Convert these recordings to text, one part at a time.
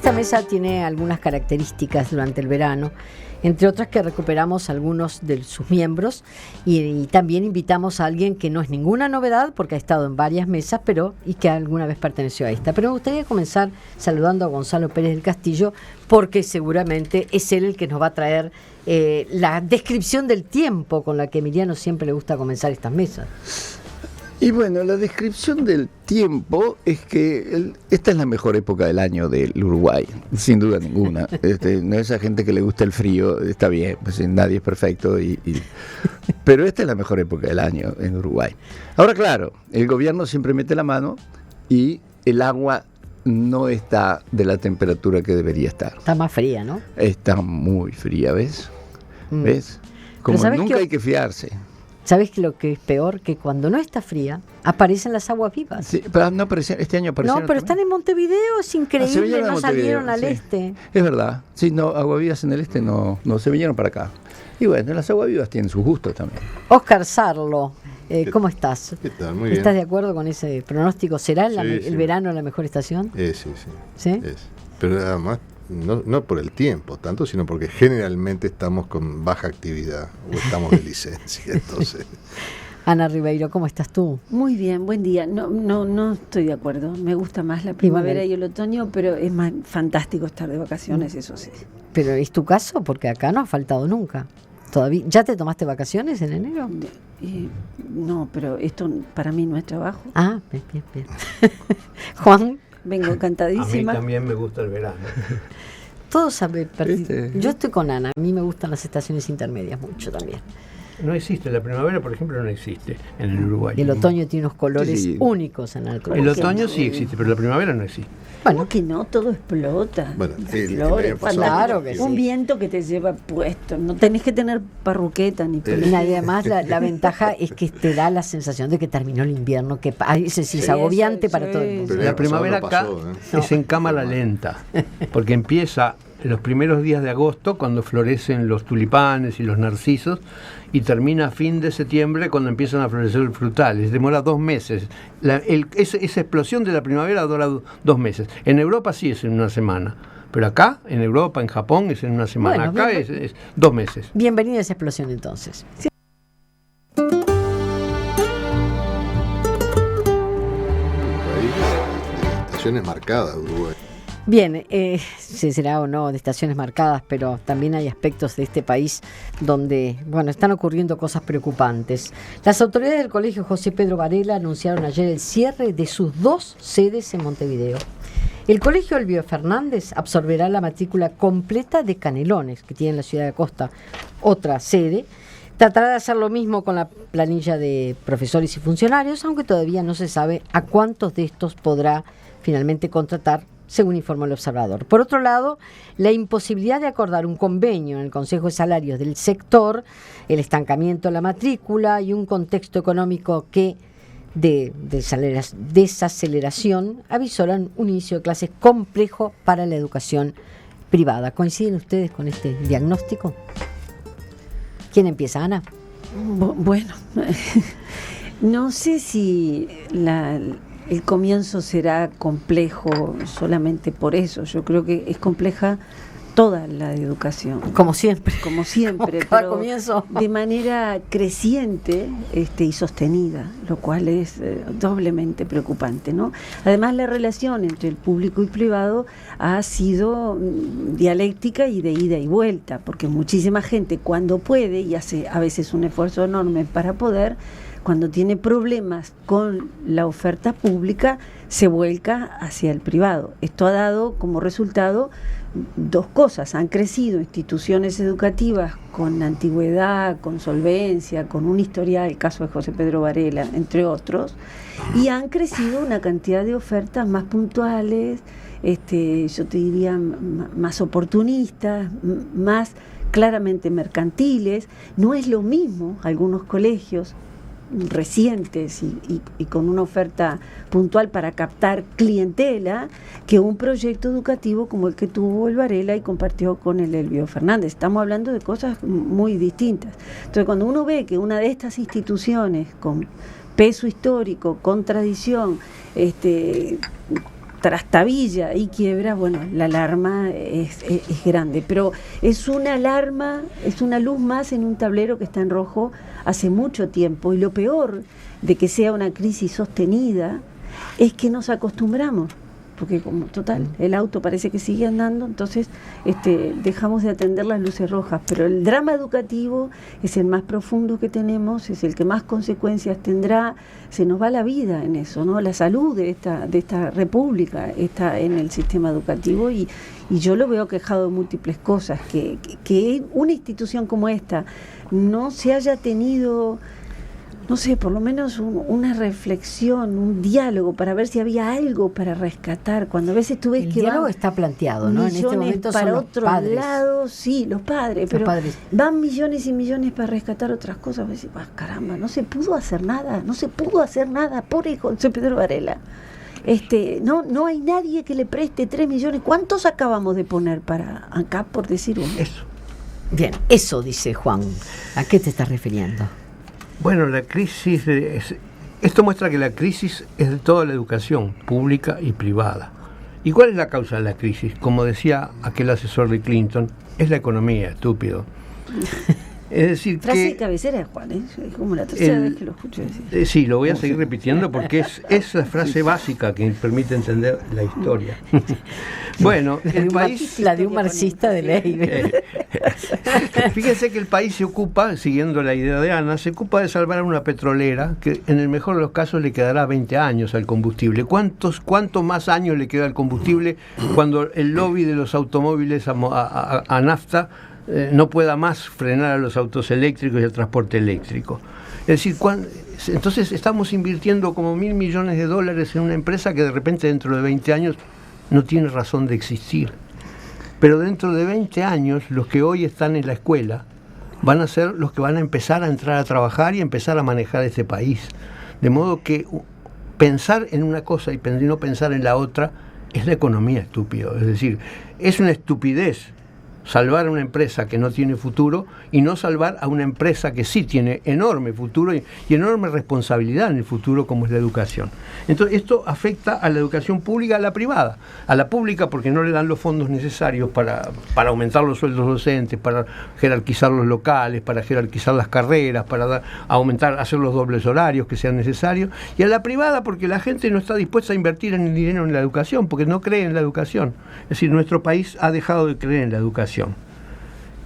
Esta mesa tiene algunas características durante el verano, entre otras que recuperamos algunos de sus miembros y también invitamos a alguien que no es ninguna novedad porque ha estado en varias mesas y que alguna vez perteneció a esta. Pero me gustaría comenzar saludando a Gonzalo Pérez del Castillo porque seguramente es él el que nos va a traer la descripción del tiempo con la que Emiliano siempre le gusta comenzar estas mesas. Y bueno, la descripción del tiempo es que esta es la mejor época del año del Uruguay, sin duda ninguna. No, esa gente que le gusta el frío, está bien, pues nadie es perfecto, pero esta es la mejor época del año en Uruguay. Ahora, claro, el gobierno siempre mete la mano y el agua no está de la temperatura que debería estar. Está más fría, ¿no? Está muy fría, ¿ves? ¿Ves? Como nunca hay que fiarse. ¿Sabes que lo que es peor? Que cuando no está fría, aparecen las aguas vivas. Sí, pero no aparecieron, este año aparecieron. No, pero también. Están en Montevideo, es increíble, no salieron al este. Es verdad, sí, no, aguavivas en el este no se vinieron para acá. Y bueno, las aguavivas tienen sus gustos también. Óscar Sarlo, ¿cómo estás? ¿Qué tal? Muy bien. ¿Estás de acuerdo con ese pronóstico? ¿Será el verano la mejor estación? Sí. ¿Sí? Pero además, no por el tiempo tanto, sino porque generalmente estamos con baja actividad o estamos de licencia, entonces. Ana Ribeiro, ¿cómo estás tú? Muy bien, buen día. No estoy de acuerdo. Me gusta más la primavera y el otoño, pero es más fantástico estar de vacaciones, eso sí. Pero ¿es tu caso? Porque acá no ha faltado nunca. ¿Todavía? ¿Ya te tomaste vacaciones en enero? No, pero esto para mí no es trabajo. Ah, bien. Juan. Vengo encantadísima. A mí también me gusta el verano. Todos saben. Yo estoy con Ana. A mí me gustan las estaciones intermedias mucho también. No existe, la primavera, por ejemplo, no existe en el Uruguay. Y el otoño tiene unos colores únicos en el El otoño sí existe, pero la primavera no existe. Bueno, que no, todo explota. Bueno, flores, claro que un viento que te lleva puesto. No tenés que tener parruqueta ni Y además la ventaja es que te da la sensación de que terminó el invierno, que es agobiante para todo el mundo. La primavera acá es en cámara lenta, porque empieza los primeros días de agosto, cuando florecen los tulipanes y los narcisos, y termina a fin de septiembre, cuando empiezan a florecer los frutales. Demora 2 meses. Esa explosión de la primavera dura 2 meses. En Europa sí es en una semana, pero acá, en Europa, en Japón, es en una semana. Bueno, acá es 2 meses. Bienvenida a esa explosión entonces. Sí. Estaciones marcadas, Uruguay. Bien, si será o no de estaciones marcadas, pero también hay aspectos de este país donde, están ocurriendo cosas preocupantes. Las autoridades del Colegio José Pedro Varela anunciaron ayer el cierre de sus 2 sedes en Montevideo. El Colegio Elbio Fernández absorberá la matrícula completa de Canelones, que tiene en la ciudad de Costa otra sede. Tratará de hacer lo mismo con la planilla de profesores y funcionarios, aunque todavía no se sabe a cuántos de estos podrá finalmente contratar, según informó el Observador. Por otro lado, la imposibilidad de acordar un convenio en el Consejo de Salarios del sector, el estancamiento de la matrícula y un contexto económico que de desaceleración avisoran un inicio de clases complejo para la educación privada. ¿Coinciden ustedes con este diagnóstico? ¿Quién empieza, Ana? Bueno, no sé si el comienzo será complejo solamente por eso. Yo creo que es compleja toda la educación. Como siempre. Como Cada comienzo. De manera creciente y sostenida, lo cual es doblemente preocupante, ¿no? Además, la relación entre el público y privado ha sido dialéctica y de ida y vuelta, porque muchísima gente cuando puede, y hace a veces un esfuerzo enorme para poder, cuando tiene problemas con la oferta pública, se vuelca hacia el privado. Esto ha dado como resultado 2 cosas. Han crecido instituciones educativas con antigüedad, con solvencia, con un historial, el caso de José Pedro Varela, entre otros, y han crecido una cantidad de ofertas más puntuales, yo te diría más oportunistas, más claramente mercantiles. No es lo mismo algunos colegios recientes y con una oferta puntual para captar clientela que un proyecto educativo como el que tuvo el Varela y compartió con el Elbio Fernández. Estamos hablando de cosas muy distintas. Entonces, cuando uno ve que una de estas instituciones con peso histórico, con tradición, trastabilla y quiebra, bueno, la alarma es grande, pero es una alarma, es una luz más en un tablero que está en rojo hace mucho tiempo, y lo peor de que sea una crisis sostenida es que nos acostumbramos, porque como total, el auto parece que sigue andando, entonces dejamos de atender las luces rojas, pero el drama educativo es el más profundo que tenemos, es el que más consecuencias tendrá, se nos va la vida en eso, ¿no? La salud de esta república está en el sistema educativo, y yo lo veo quejado de múltiples cosas, que una institución como esta no se haya tenido, no sé, por lo menos una reflexión, un diálogo para ver si había algo para rescatar. Cuando a veces tú ves el que diálogo está planteado, ¿no? En este momento para son otros padres. lados, sí, los padres, pero padres. van millones y millones para rescatar otras cosas. Decís, caramba, no se pudo hacer nada, pobre José Pedro Varela. No hay nadie que le preste 3 millones. ¿Cuántos acabamos de poner para acá, por decir uno? Eso. Bien, eso dice Juan. ¿A qué te estás refiriendo? Bueno, la crisis, esto muestra que la crisis es de toda la educación, pública y privada. ¿Y cuál es la causa de la crisis? Como decía aquel asesor de Clinton, es la economía, estúpido. Es decir, frase que de cabecera de Juan, es como la tercera vez que lo escucho decir. Sí, lo voy a seguir repitiendo porque es la frase básica que permite entender la historia. Bueno, el país... La de un marxista de ley. Fíjense que el país se ocupa, siguiendo la idea de Ana, se ocupa de salvar a una petrolera que en el mejor de los casos le quedará 20 años al combustible. ¿Cuántos más años le queda al combustible cuando el lobby de los automóviles a nafta no pueda más frenar a los autos eléctricos y el transporte eléctrico? Es decir, entonces estamos invirtiendo como $1.000 millones en una empresa que de repente dentro de 20 años no tiene razón de existir. Pero dentro de 20 años los que hoy están en la escuela van a ser los que van a empezar a entrar a trabajar y empezar a manejar este país. De modo que pensar en una cosa y no pensar en la otra es la economía, estúpido. Es decir, es una estupidez salvar a una empresa que no tiene futuro y no salvar a una empresa que sí tiene enorme futuro y enorme responsabilidad en el futuro, como es la educación. Entonces esto afecta a la educación pública, a la privada. A la pública porque no le dan los fondos necesarios para aumentar los sueldos docentes, para jerarquizar los locales, para jerarquizar las carreras, para hacer los dobles horarios que sean necesarios, y a la privada porque la gente no está dispuesta a invertir en el dinero en la educación, porque no cree en la educación. Es decir, nuestro país ha dejado de creer en la educación.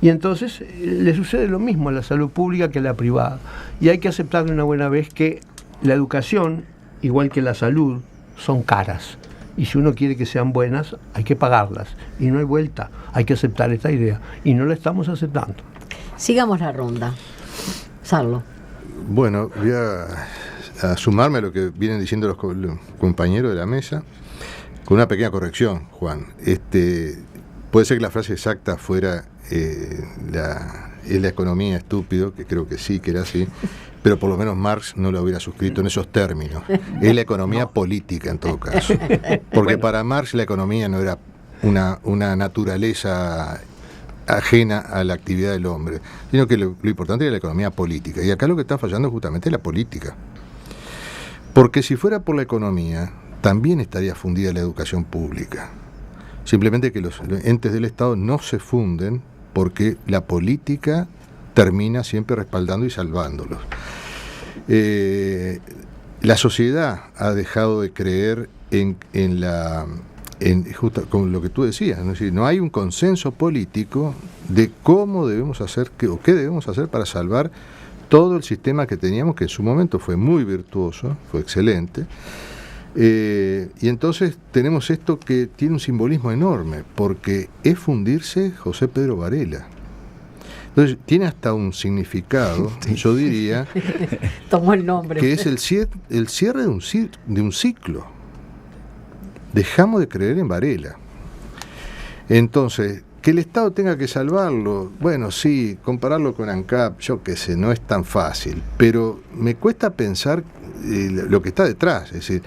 Y entonces le sucede lo mismo a la salud pública que a la privada. Y hay que aceptar de una buena vez que la educación, igual que la salud, son caras. Y si uno quiere que sean buenas, hay que pagarlas. Y no hay vuelta. Hay que aceptar esta idea. Y no la estamos aceptando. Sigamos la ronda. Sarlo. Bueno, voy a sumarme a lo que vienen diciendo los compañeros de la mesa, con una pequeña corrección, Juan. Puede ser que la frase exacta fuera es la economía estúpido, que creo que sí, que era así, pero por lo menos Marx no lo hubiera suscrito en esos términos. Es la economía política en todo caso. Porque para Marx la economía no era una naturaleza ajena a la actividad del hombre, sino que lo importante era la economía política. Y acá lo que está fallando justamente es la política. Porque si fuera por la economía, también estaría fundida la educación pública. Simplemente que los entes del Estado no se funden porque la política termina siempre respaldando y salvándolos. La sociedad ha dejado de creer justo con lo que tú decías, ¿no? Es decir, no hay un consenso político de cómo debemos hacer, o qué debemos hacer para salvar todo el sistema que teníamos, que en su momento fue muy virtuoso, fue excelente. Y entonces tenemos esto que tiene un simbolismo enorme, porque es fundirse José Pedro Varela. Entonces tiene hasta un significado, yo diría, tomó el nombre, que es el cierre de un ciclo. Dejamos de creer en Varela. Entonces, que el Estado tenga que salvarlo, bueno, sí, compararlo con ANCAP, yo qué sé, no es tan fácil, pero me cuesta pensar lo que está detrás. Es decir,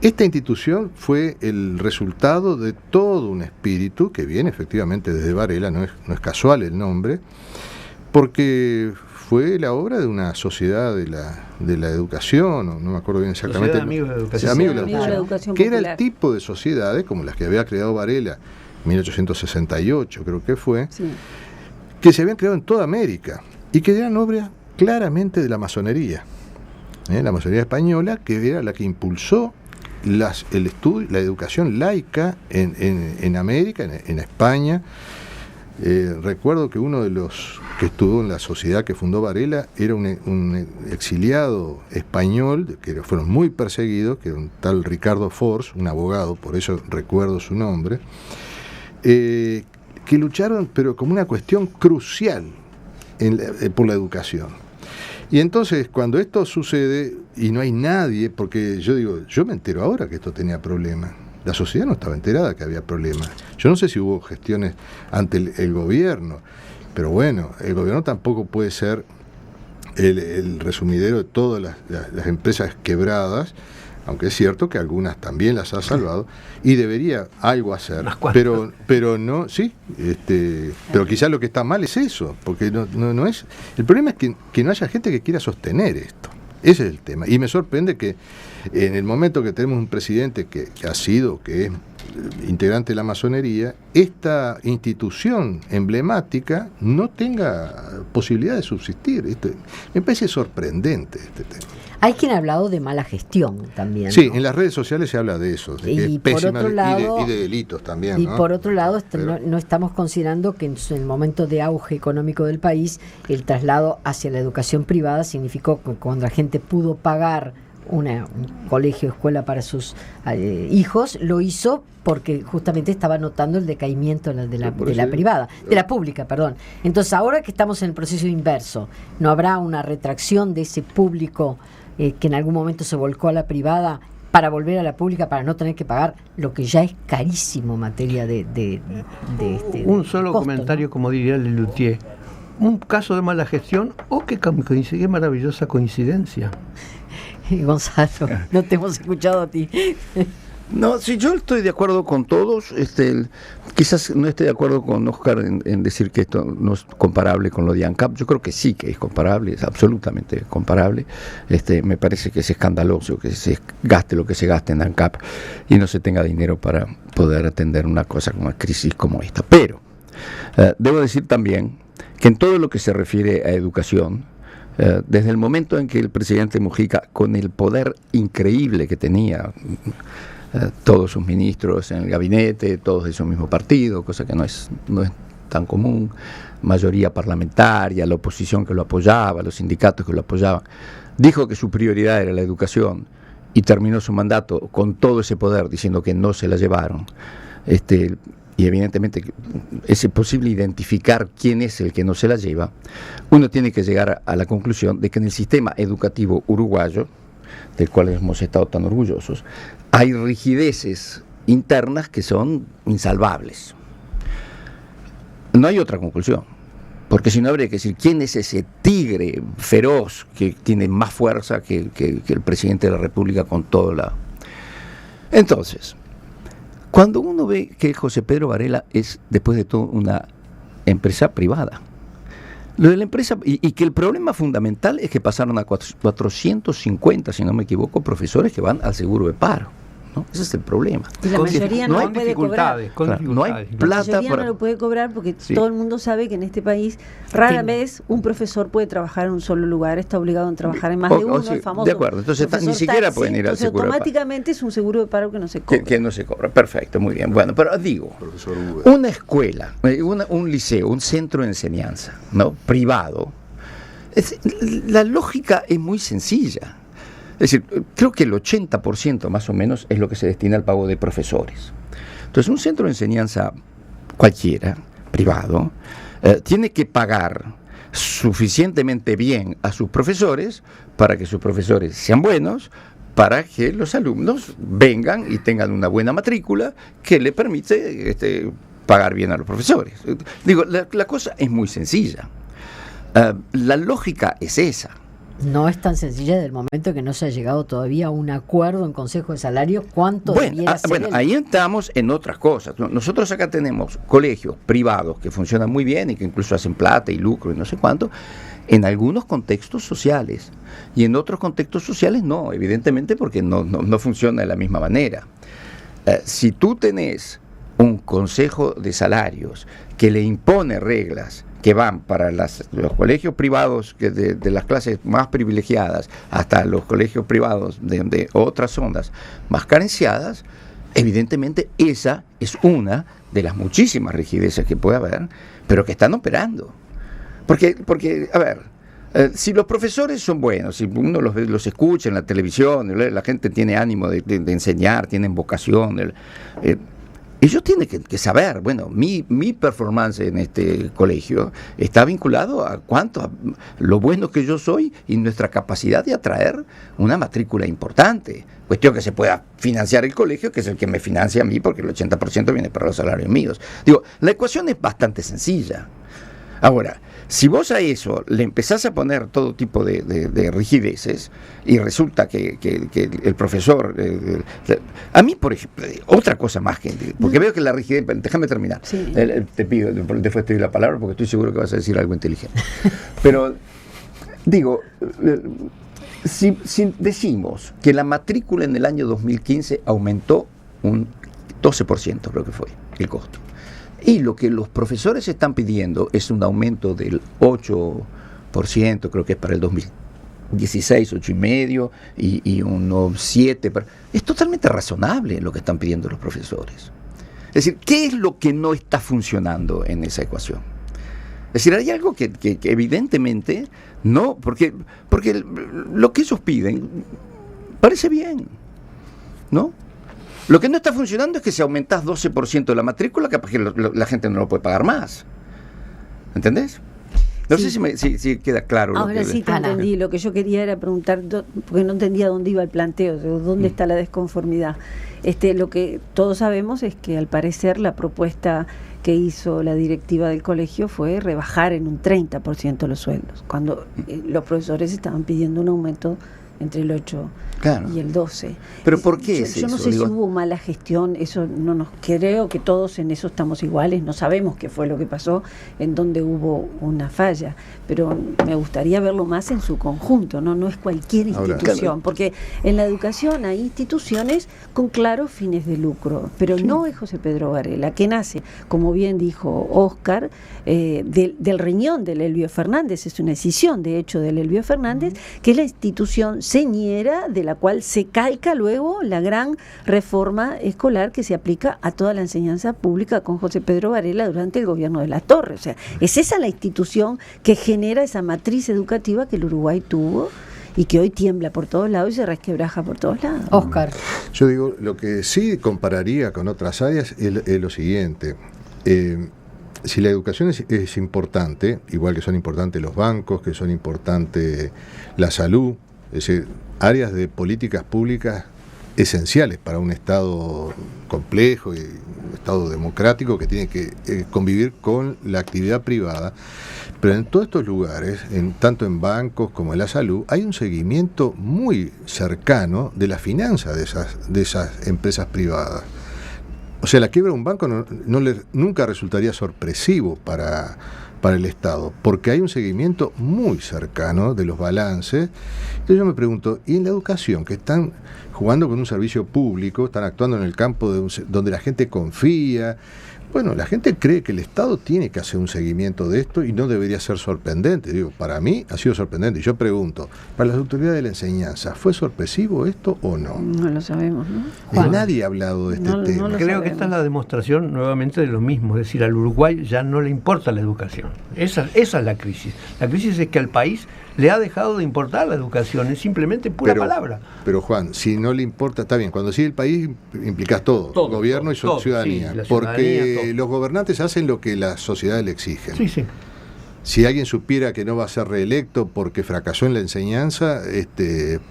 esta institución fue el resultado de todo un espíritu que viene efectivamente desde Varela, no es casual el nombre, porque fue la obra de una sociedad de la educación, no me acuerdo bien exactamente. Sociedad de Amigos de la Educación. Amigos de la Educación que era Popular. el tipo de sociedades como las que había creado Varela en 1868, creo que fue, Sí. que se habían creado en toda América y que eran obras claramente de la masonería. La masonería española, que era la que impulsó el estudio, la educación laica en América, en España. Recuerdo que uno de los que estuvo en la sociedad que fundó Varela era un exiliado español, que fueron muy perseguidos, que era un tal Ricardo Force, un abogado, por eso recuerdo su nombre, que lucharon, pero como una cuestión crucial por la educación. Y entonces, cuando esto sucede, y no hay nadie, porque yo me entero ahora que esto tenía problemas. La sociedad no estaba enterada que había problemas. Yo no sé si hubo gestiones ante el gobierno, pero bueno, el gobierno tampoco puede ser el resumidero de todas las empresas quebradas, aunque es cierto que algunas también las ha salvado, y debería algo hacer. Pero no, sí, pero quizás lo que está mal es eso, porque no es. El problema es que no haya gente que quiera sostener esto. Ese es el tema. Y me sorprende que en el momento que tenemos un presidente que es integrante de la masonería, esta institución emblemática no tenga posibilidad de subsistir. Me parece sorprendente este tema. Hay quien ha hablado de mala gestión también. Sí, ¿no? en las redes sociales se habla de eso, de que Y es pésima, por otro lado, y de delitos también. Y ¿no? por otro lado, Pero no estamos considerando que en el momento de auge económico del país, el traslado hacia la educación privada significó que cuando la gente pudo pagar un colegio, escuela para sus hijos, lo hizo porque justamente estaba notando el decaimiento de la privada, de la pública, perdón. Entonces, ahora que estamos en el proceso inverso, ¿no habrá una retracción de ese público que en algún momento se volcó a la privada para volver a la pública, para no tener que pagar lo que ya es carísimo en materia de un solo costo, comentario, ¿no? como diría Lelutier. Un caso de mala gestión, qué maravillosa coincidencia. Gonzalo, no te hemos escuchado a ti. No, si yo estoy de acuerdo con todos, quizás no esté de acuerdo con Oscar en decir que esto no es comparable con lo de ANCAP. Yo creo que sí que es comparable, es absolutamente comparable. Me parece que es escandaloso que se gaste lo que se gaste en ANCAP y no se tenga dinero para poder atender una cosa como una crisis como esta. Pero debo decir también que en todo lo que se refiere a educación, desde el momento en que el presidente Mujica, con el poder increíble que tenía, todos sus ministros en el gabinete, todos de su mismo partido, cosa que no es tan común, mayoría parlamentaria, la oposición que lo apoyaba, los sindicatos que lo apoyaban, dijo que su prioridad era la educación y terminó su mandato con todo ese poder diciendo que no se la llevaron. Y evidentemente es posible identificar quién es el que no se la lleva. Uno tiene que llegar a la conclusión de que en el sistema educativo uruguayo, del cual hemos estado tan orgullosos, hay rigideces internas que son insalvables. No hay otra conclusión, porque si no habría que decir quién es ese tigre feroz que tiene más fuerza que el presidente de la República con toda la... Entonces, cuando uno ve que José Pedro Varela es, después de todo, una empresa privada, lo de la empresa, y que el problema fundamental es que pasaron a 450, si no me equivoco, profesores que van al seguro de paro, ¿no? Ese es el problema. Y la mayoría no lo puede cobrar. No hay La plata mayoría para... no lo puede cobrar porque Sí. todo el mundo sabe que en este país rara vez un profesor puede trabajar en un solo lugar, está obligado a trabajar en más de uno, sí, el famoso de acuerdo, entonces ni profesor siquiera taxi. pueden ir al Entonces, seguro de paro. automáticamente es un seguro de paro que no se cobra. Que no se cobra, perfecto, muy bien. Bueno, pero digo, Profesor Uber. una escuela, un liceo, un centro de enseñanza, ¿no?, privado, la lógica es muy sencilla. Es decir, creo que el 80% más o menos es lo que se destina al pago de profesores. Entonces, un centro de enseñanza cualquiera, privado, tiene que pagar suficientemente bien a sus profesores para que sus profesores sean buenos, para que los alumnos vengan y tengan una buena matrícula que le permite pagar bien a los profesores. Digo, la cosa es muy sencilla. La lógica es esa. no es tan sencilla del momento que no se ha llegado todavía a un acuerdo en Consejo de Salarios. ¿Cuánto debiera ser? Bueno, ahí entramos en otras cosas. Nosotros acá tenemos colegios privados que funcionan muy bien y que incluso hacen plata y lucro y no sé cuánto, en algunos contextos sociales. Y en otros contextos sociales no, evidentemente porque no funciona de la misma manera. Si tú tenés un Consejo de Salarios que le impone reglas que van para los colegios privados de las clases más privilegiadas hasta los colegios privados de otras zonas más carenciadas, evidentemente esa es una de las muchísimas rigideces que puede haber, pero que están operando. Porque a ver, si los profesores son buenos, si uno los escucha en la televisión, la gente tiene ánimo de enseñar, tienen vocación, ellos tienen que saber, bueno, mi performance en este colegio está vinculado a lo bueno que yo soy y nuestra capacidad de atraer una matrícula importante. Cuestión que se pueda financiar el colegio, que es el que me financia a mí, porque el 80% viene para los salarios míos. Digo, la ecuación es bastante sencilla. Ahora, si vos a eso le empezás a poner todo tipo de rigideces y resulta que el profesor... a mí, por ejemplo, otra cosa más que... Porque veo que la rigidez... Déjame terminar. Sí. Te pido, después te doy la palabra porque estoy seguro que vas a decir algo inteligente. Pero, digo, si decimos que la matrícula en el año 2015 aumentó un 12%, creo que fue el costo. Y lo que los profesores están pidiendo es un aumento del 8%, creo que es para el 2016, 8,5%, y unos 7%. Es totalmente razonable lo que están pidiendo los profesores. Es decir, ¿qué es lo que no está funcionando en esa ecuación? Es decir, hay algo que evidentemente no, porque lo que ellos piden parece bien, ¿no? Lo que no está funcionando es que si aumentás 12% de la matrícula, capaz que la gente no lo puede pagar más. ¿Entendés? No sé si queda claro. Ahora sí te entendí. Lo que yo quería era preguntar, porque no entendía dónde iba el planteo, dónde está la desconformidad. Lo que todos sabemos es que al parecer la propuesta que hizo la directiva del colegio fue rebajar en un 30% los sueldos, cuando los profesores estaban pidiendo un aumento entre el 8 y el 12. ¿Pero por qué es yo no eso? sé si hubo mala gestión, eso no nos creo que todos en eso estamos iguales, no sabemos qué fue lo que pasó, en donde hubo una falla, pero me gustaría verlo más en su conjunto, no es cualquier institución, porque en la educación hay instituciones con claros fines de lucro, pero no es José Pedro Varela, que nace, como bien dijo Óscar, del riñón del Elbio Fernández, es una decisión de hecho del Elbio Fernández, que es la institución señera de la cual se calca luego la gran reforma escolar que se aplica a toda la enseñanza pública con José Pedro Varela durante el gobierno de Latorre. O sea, es esa la institución que genera esa matriz educativa que el Uruguay tuvo y que hoy tiembla por todos lados y se resquebraja por todos lados. Óscar. Yo digo, lo que sí compararía con otras áreas es lo siguiente. Si la educación es importante, igual que son importantes los bancos, que son importantes la salud, es decir, áreas de políticas públicas esenciales para un Estado complejo y un Estado democrático que tiene que convivir con la actividad privada. Pero en todos estos lugares, tanto en bancos como en la salud, hay un seguimiento muy cercano de la finanza de esas empresas privadas. O sea, la quiebra de un banco nunca resultaría sorpresivo para el Estado, porque hay un seguimiento muy cercano de los balances. Entonces yo me pregunto, ¿y en la educación, que están jugando con un servicio público, están actuando en el campo donde la gente confía? Bueno, la gente cree que el Estado tiene que hacer un seguimiento de esto y no debería ser sorprendente. Digo, para mí ha sido sorprendente. Y yo pregunto, para las autoridades de la enseñanza, ¿fue sorpresivo esto o no? No lo sabemos, ¿no? Nadie ha hablado de este tema. Creo que esta es la demostración nuevamente de lo mismo. Es decir, al Uruguay ya no le importa la educación. Esa es la crisis. La crisis es que al país le ha dejado de importar la educación. Es simplemente pura palabra. Pero Juan, si no le importa, está bien. Cuando decís el país, implicás todo gobierno y ciudadanía. Sí, porque los gobernantes hacen lo que la sociedad le exige. Sí, sí. Si alguien supiera que no va a ser reelecto porque fracasó en la enseñanza,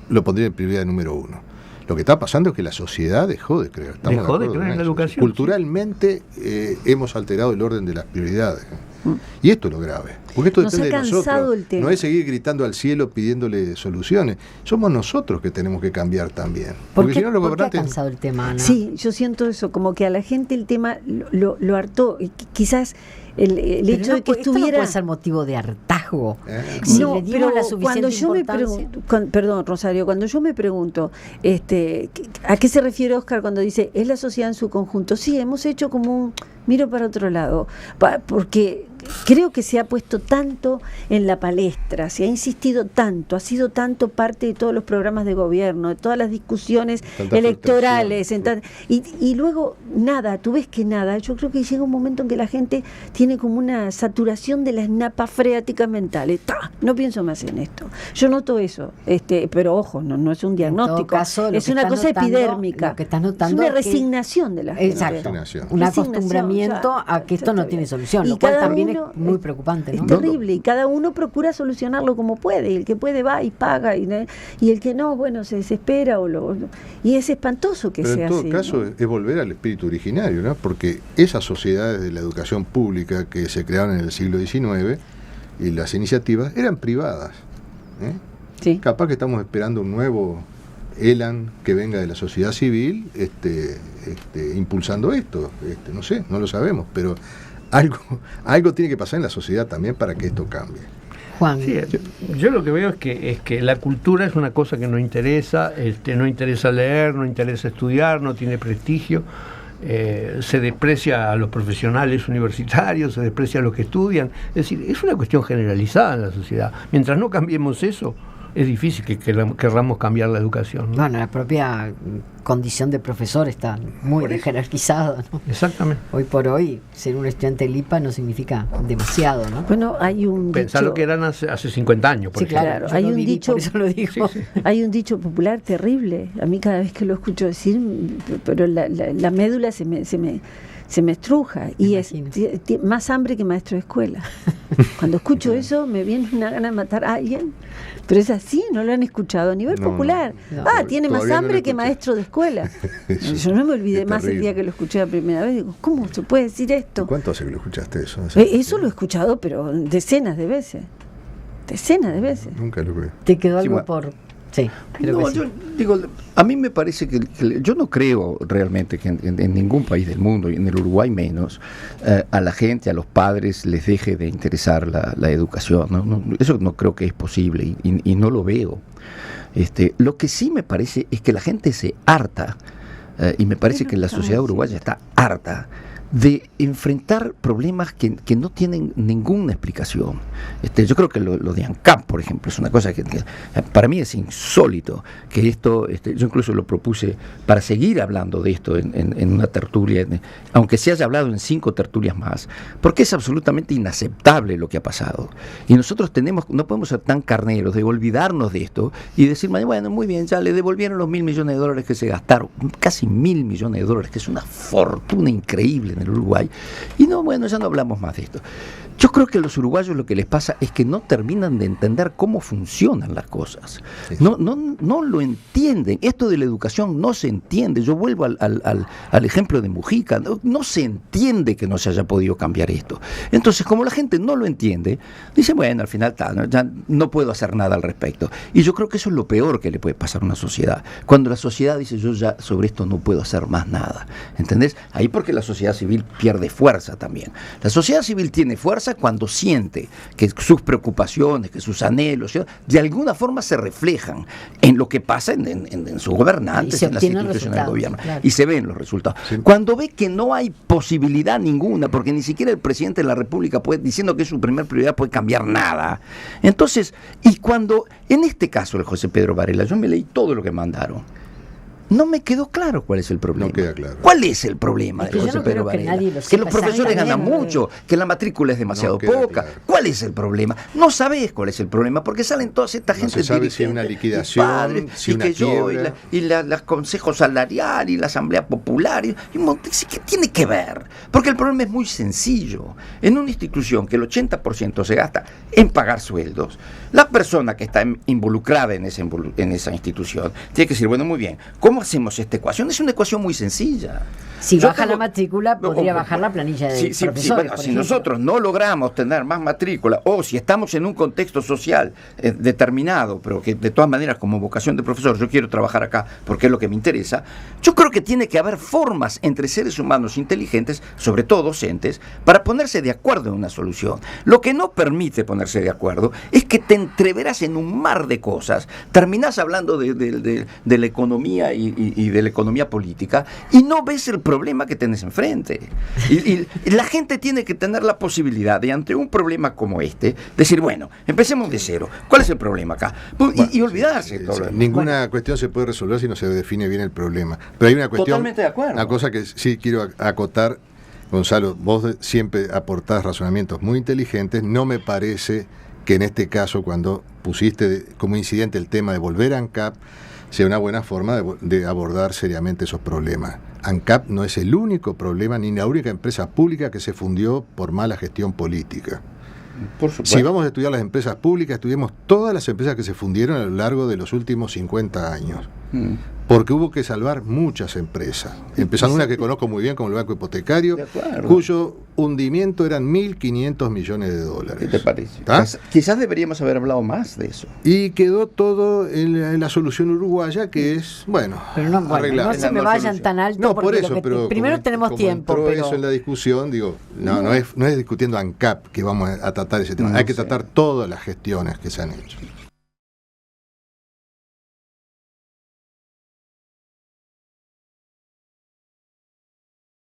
lo pondría en prioridad número 1. Lo que está pasando es que la sociedad dejó de creer. Dejó de creer en la educación. Culturalmente hemos alterado el orden de las prioridades. Y esto es lo grave. Porque esto Nos depende ha de cansado nosotros. el tema. No es seguir gritando al cielo pidiéndole soluciones. Somos nosotros que tenemos que cambiar también. Porque si no, los ¿Por qué ha gobernantes... cansado el tema, Ana? Sí, yo siento eso, como que a la gente el tema lo hartó. Y quizás el Pero hecho de que esto no estuviera... puede ser motivo de hartazgo. Sí, Si no, le dimos pero la suficiente cuando yo me importancia. pregunto, perdón, Rosario, cuando yo me pregunto, ¿a qué se refiere Oscar cuando dice es la sociedad en su conjunto? Sí, hemos hecho como un miro para otro lado, porque creo que se ha puesto tanto en la palestra, se ha insistido tanto, ha sido tanto parte de todos los programas de gobierno, de todas las discusiones Tanta electorales, frustración, y luego nada, tú ves que nada. Yo creo que llega un momento en que la gente tiene como una saturación de las napas freáticas mentales. ¡Ta! No pienso más en esto. Yo noto eso, pero ojo, no es un diagnóstico, En todo caso, lo es que una estás cosa notando, epidérmica. lo que estás notando es una es que- resignación de la gente. Exacto. Resignación. Un Resignación, acostumbramiento ya, a que esto ya no está tiene bien. solución, Y lo cual cada también uno es muy preocupante, ¿no? Es terrible, y cada uno procura solucionarlo como puede, y el que puede va y paga, y el que no, bueno, se desespera y es espantoso que Pero sea en todo así, caso ¿no? es volver al espíritu originario, ¿no? Porque esas sociedades de la educación pública que se crearon en el siglo XIX y las iniciativas eran privadas. Sí. Capaz que estamos esperando un nuevo ELAN que venga de la sociedad civil impulsando esto. No sé, no lo sabemos, pero algo tiene que pasar en la sociedad también para que esto cambie. Juan, Sí, yo lo que veo es que la cultura es una cosa que no interesa, no interesa leer, no interesa estudiar, no tiene prestigio, se desprecia a los profesionales universitarios, se desprecia a los que estudian, es decir, es una cuestión generalizada en la sociedad. Mientras no cambiemos eso, es difícil que querramos cambiar la educación, ¿no? bueno, la propia condición de profesor está muy jerarquizada, ¿no? Exactamente. Hoy por hoy, ser un estudiante del IPA no significa demasiado, ¿no? Bueno, hay un Pensar dicho, lo que eran hace 50 años, por Sí, ejemplo. claro, yo hay lo un viví, dicho- por eso lo digo. Sí, sí. hay un dicho popular terrible. A mí cada vez que lo escucho decir, pero la médula se me estruja, y es imagino. más hambre que maestro de escuela. Cuando escucho eso me viene una gana de matar a alguien, pero es así, no lo han escuchado a nivel No, popular. no. Tiene más Todavía no lo hambre que escuché. maestro de escuela. Eso Yo no me olvidé es más el terrible. día que lo escuché la primera vez. Digo, ¿cómo se puede decir esto? ¿Cuánto hace que lo escuchaste eso? Eso lo he escuchado, pero decenas de veces. Decenas de veces. Nunca lo creo. ¿Te quedó algo Sí, por...? Sí, creo No, que sí. yo digo, a mí me parece que yo no creo realmente que en ningún país del mundo, y en el Uruguay menos, a la gente, a los padres les deje de interesar la educación. Eso no creo que es posible y no lo veo. Lo que sí me parece es que la gente se harta, y me parece que la sociedad uruguaya está harta de enfrentar problemas que no tienen ninguna explicación. Yo creo que lo de ANCAP, por ejemplo, es una cosa que para mí es insólito, que esto, yo incluso lo propuse para seguir hablando de esto en una tertulia, aunque se haya hablado en 5 tertulias más, porque es absolutamente inaceptable lo que ha pasado. Y nosotros no podemos ser tan carneros de olvidarnos de esto y decir, bueno, muy bien, ya le devolvieron los $1.000 millones que se gastaron, casi $1.000 millones, que es una fortuna increíble en el Uruguay, y ya no hablamos más de esto. Yo creo que a los uruguayos lo que les pasa es que no terminan de entender cómo funcionan las cosas. Sí. No lo entienden. Esto de la educación no se entiende. Yo vuelvo al ejemplo de Mujica. No se entiende que no se haya podido cambiar esto. Entonces, como la gente no lo entiende, dice, bueno, al final ya no puedo hacer nada al respecto. Y yo creo que eso es lo peor que le puede pasar a una sociedad. Cuando la sociedad dice, yo ya sobre esto no puedo hacer más nada. ¿Entendés? Ahí porque la sociedad civil pierde fuerza también. La sociedad civil tiene fuerza cuando siente que sus preocupaciones, que sus anhelos, de alguna forma se reflejan en lo que pasa en sus gobernantes, Y se en las obtienen instituciones del resultados, gobierno. claro. Y se ven los resultados. Sí. Cuando ve que no hay posibilidad ninguna, porque ni siquiera el presidente de la República diciendo que es su primer prioridad, puede cambiar nada. Entonces, y cuando, en este caso el José Pedro Varela, yo me leí todo lo que mandaron. No me quedó claro cuál es el problema. No queda claro. ¿Cuál es el problema Es de que yo José no Pedro creo que Varela? nadie lo Que sepa los profesores ganan exactamente. mucho, que la matrícula es demasiado No queda poca. claro. ¿Cuál es el problema? No sabés cuál es el problema, porque salen todas estas No gente se sabe si hay dirigentes, una y liquidación, padres, si y una que yo, quiebra. y los consejos salariales, y la asamblea popular, y un montón. ¿Qué tiene que ver? Porque el problema es muy sencillo. En una institución que el 80% se gasta en pagar sueldos, la persona que está involucrada en esa institución tiene que decir, bueno, muy bien, ¿cómo ¿cómo hacemos esta ecuación? Es una ecuación muy sencilla. Si baja la matrícula, podría bajar la planilla de profesores. Bueno, si nosotros no logramos tener más matrícula, o si estamos en un contexto social determinado, pero que de todas maneras como vocación de profesor yo quiero trabajar acá porque es lo que me interesa, yo creo que tiene que haber formas entre seres humanos inteligentes, sobre todo docentes, para ponerse de acuerdo en una solución. Lo que no permite ponerse de acuerdo es que te entreveras en un mar de cosas, terminás hablando de la economía y de la economía política y no ves el problema que tenés enfrente. Y la gente tiene que tener la posibilidad de, ante un problema como este, decir, bueno, empecemos de cero. ¿Cuál es el problema acá? Y olvidarse. Ninguna cuestión se puede resolver si no se define bien el problema. Pero hay una cuestión, totalmente de acuerdo. Una cosa que sí quiero acotar, Gonzalo, vos siempre aportás razonamientos muy inteligentes. No me parece que en este caso, cuando pusiste como incidente el tema de volver a ANCAP, sea una buena forma de abordar seriamente esos problemas. ANCAP no es el único problema ni la única empresa pública que se fundió por mala gestión política. Por supuesto. Si vamos a estudiar las empresas públicas, estudiemos todas las empresas que se fundieron a lo largo de los últimos 50 años. Porque hubo que salvar muchas empresas. Empezando una que conozco muy bien, como el Banco Hipotecario, cuyo hundimiento eran 1.500 millones de dólares. ¿Qué te parece? Quizás deberíamos haber hablado más de eso. Y quedó todo en la solución uruguaya, que es, bueno, pero no se me vayan tan alto, no, porque por eso, pero primero tenemos tiempo. Pero eso en la discusión, digo, no es discutiendo ANCAP que vamos a tratar ese tema. Hay que tratar todas las gestiones que se han hecho.